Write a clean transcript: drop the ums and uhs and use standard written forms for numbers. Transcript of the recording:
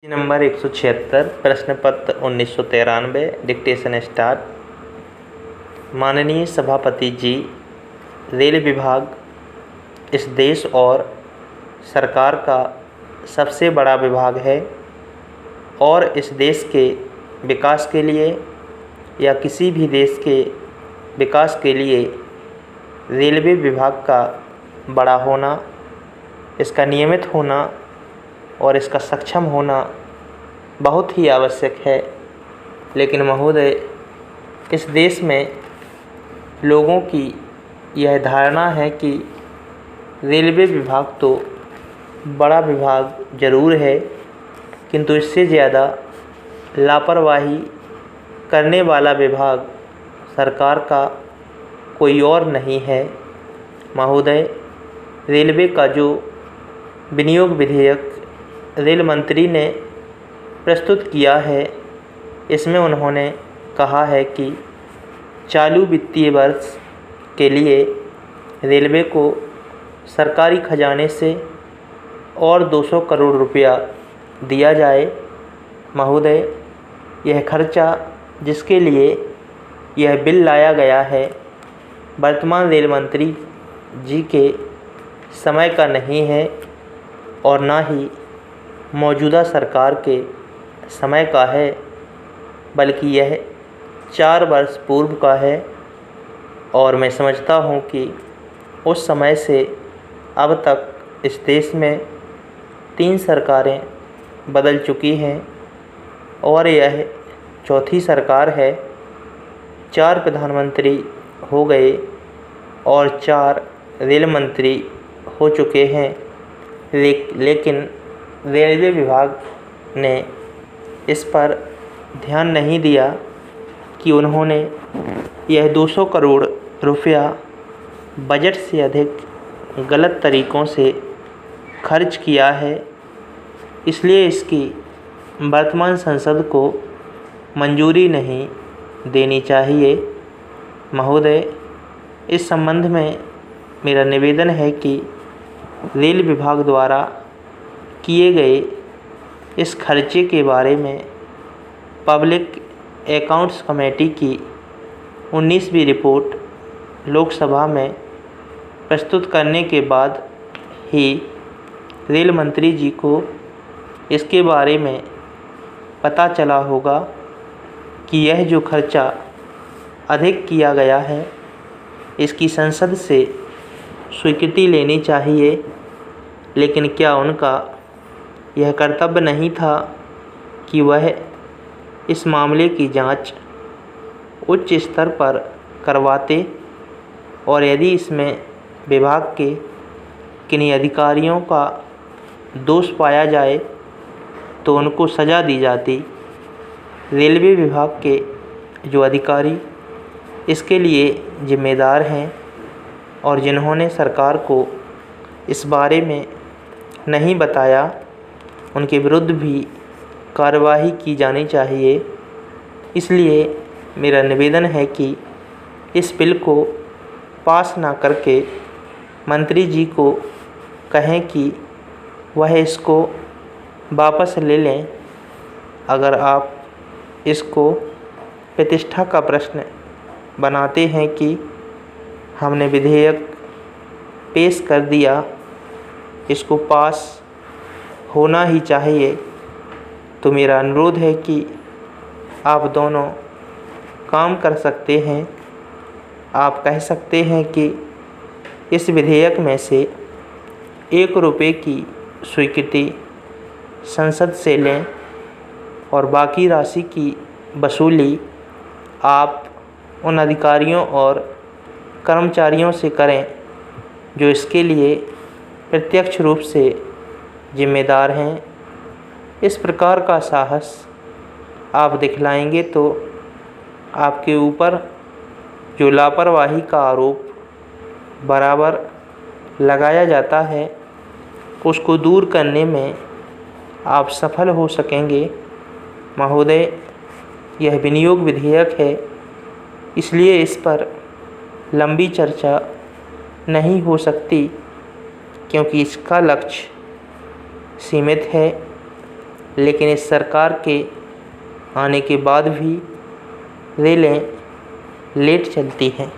Number 176 प्रश्न पत्र 1993 dictation start. माननीय सभापति जी, रेल विभाग इस देश और सरकार का सबसे बड़ा विभाग है और इस देश के विकास के लिए या किसी भी देश के विकास के लिए रेलवे विभाग का बड़ा होना, इसका नियमित होना और इसका सक्षम होना बहुत ही आवश्यक है। लेकिन महोदय, इस देश में लोगों की यह धारणा है कि रेलवे विभाग तो बड़ा विभाग ज़रूर है, किंतु इससे ज़्यादा लापरवाही करने वाला विभाग सरकार का कोई और नहीं है। महोदय, रेलवे का जो विनियोग विधेयक रेल मंत्री ने प्रस्तुत किया है, इसमें उन्होंने कहा है कि चालू वित्तीय वर्ष के लिए रेलवे को सरकारी खजाने से और 200 करोड़ रुपया दिया जाए। महोदय, यह खर्चा जिसके लिए यह बिल लाया गया है, वर्तमान रेल मंत्री जी के समय का नहीं है और ना ही मौजूदा सरकार के समय का है, बल्कि यह 4 वर्ष पूर्व का है। और मैं समझता हूँ कि उस समय से अब तक इस देश में 3 सरकारें बदल चुकी हैं और यह चौथी सरकार है। 4 प्रधानमंत्री हो गए और 4 रेल मंत्री हो चुके हैं, लेकिन रेलवे विभाग ने इस पर ध्यान नहीं दिया कि उन्होंने यह 200 करोड़ रुपया बजट से अधिक गलत तरीक़ों से खर्च किया है। इसलिए इसकी वर्तमान संसद को मंजूरी नहीं देनी चाहिए। महोदय, इस संबंध में मेरा निवेदन है कि रेल विभाग द्वारा किए गए इस खर्चे के बारे में पब्लिक अकाउंट्स कमेटी की 19वीं रिपोर्ट लोकसभा में प्रस्तुत करने के बाद ही रेल मंत्री जी को इसके बारे में पता चला होगा कि यह जो खर्चा अधिक किया गया है, इसकी संसद से स्वीकृति लेनी चाहिए। लेकिन क्या उनका यह कर्तव्य नहीं था कि वह इस मामले की जांच उच्च स्तर पर करवाते और यदि इसमें विभाग के किन्हीं अधिकारियों का दोष पाया जाए तो उनको सज़ा दी जाती। रेलवे विभाग के जो अधिकारी इसके लिए जिम्मेदार हैं और जिन्होंने सरकार को इस बारे में नहीं बताया, उनके विरुद्ध भी कार्यवाही की जानी चाहिए। इसलिए मेरा निवेदन है कि इस बिल को पास ना करके मंत्री जी को कहें कि वह इसको वापस ले लें। अगर आप इसको प्रतिष्ठा का प्रश्न बनाते हैं कि हमने विधेयक पेश कर दिया, इसको पास होना ही चाहिए, तो मेरा अनुरोध है कि आप दोनों काम कर सकते हैं। आप कह सकते हैं कि इस विधेयक में से 1 रुपये की स्वीकृति संसद से लें और बाकी राशि की वसूली आप उन अधिकारियों और कर्मचारियों से करें जो इसके लिए प्रत्यक्ष रूप से जिम्मेदार हैं। इस प्रकार का साहस आप दिखलाएंगे तो आपके ऊपर जो लापरवाही का आरोप बराबर लगाया जाता है, उसको दूर करने में आप सफल हो सकेंगे। महोदय, यह विनियोग विधेयक है, इसलिए इस पर लंबी चर्चा नहीं हो सकती क्योंकि इसका लक्ष्य सीमित है। लेकिन इस सरकार के आने के बाद भी रेलें लेट चलती हैं।